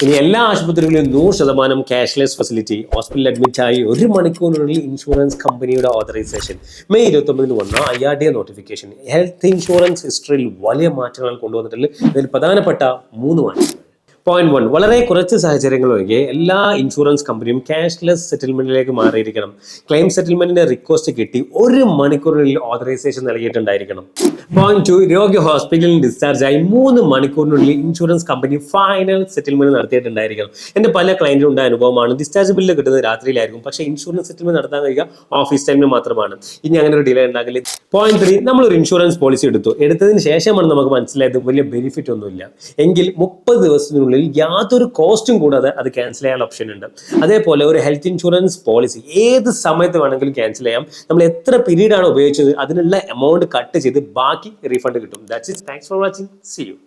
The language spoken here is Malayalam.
ഇനി എല്ലാ ആശുപത്രികളിലും 100% ക്യാഷ്ലെസ് ഫെസിലിറ്റി. ഹോസ്പിറ്റലിൽ അഡ്മിറ്റായി 1 മണിക്കൂറിനുള്ളിൽ ഇൻഷുറൻസ് കമ്പനിയുടെ ഓതറൈസേഷൻ. മെയ് 29 വന്ന IRDA നോട്ടിഫിക്കേഷൻ ഹെൽത്ത് ഇൻഷുറൻസ് ഹിസ്റ്ററിയിൽ വലിയ മാറ്റങ്ങൾ കൊണ്ടുവന്നിട്ടുള്ള ഇതിൽ പ്രധാനപ്പെട്ട 3 മാറ്റങ്ങൾ. പോയിന്റ് 1, വളരെ കുറച്ച് സാഹചര്യങ്ങളൊഴികെ എല്ലാ ഇൻഷുറൻസ് കമ്പനിയും ക്യാഷ്ലെസ് സെറ്റിൽമെന്റിലേക്ക് മാറിയിരിക്കണം. ക്ലെയിം സെറ്റിൽമെന്റിന്റെ റിക്വസ്റ്റ് കിട്ടി 1 മണിക്കൂറിനുള്ളിൽ ഓതറൈസേഷൻ നൽകിയിട്ടുണ്ടായിരിക്കണം. പോയിന്റ് 2, രോഗി ഹോസ്പിറ്റലിൽ ഡിസ്ചാർജ് ആയി 3 മണിക്കൂറിനുള്ളിൽ ഇൻഷുറൻസ് കമ്പനി ഫൈനൽ സെറ്റിൽമെന്റ് നടത്തിയിട്ടുണ്ടായിരിക്കണം. എന്റെ പല ക്ലയന്റിനും ഉണ്ടായ അനുഭവമാണ്. ഡിസ്ചാർജ് ബില്ല് കിട്ടുന്നത് രാത്രിയിലായിരിക്കും, പക്ഷേ ഇൻഷുറൻസ് സെറ്റിൽമെന്റ് നടത്താൻ കഴിയുക ഓഫീസ് ടൈമിന് മാത്രമാണ്. ഇനി അങ്ങനെ ഒരു ഡിലേ ഉണ്ടാകില്ല. പോയിന്റ് 3, നമ്മളൊരു ഇൻഷുറൻസ് പോളിസി എടുത്തതിന് ശേഷമാണ് നമുക്ക് മനസ്സിലായത് വലിയ ബെനിഫിറ്റ് ഒന്നുമില്ല എങ്കിൽ 30 ദിവസത്തിനുള്ളിൽ യാതൊരു കോസ്റ്റും കൂടാതെ അത് ക്യാൻസൽ ചെയ്യാൻ ഓപ്ഷൻ ഉണ്ട്. അതേപോലെ ഒരു ഹെൽത്ത് ഇൻഷുറൻസ് പോളിസി ഏത് സമയത്ത് വേണമെങ്കിലും ക്യാൻസൽ ചെയ്യാം. നമ്മൾ എത്ര പീരീഡ് ആണ് ഉപയോഗിച്ചത് അതിനുള്ള എമൗണ്ട് കട്ട് ചെയ്ത് ബാക്കി റീഫണ്ട് കിട്ടും. That's it. Thanks for watching. See U.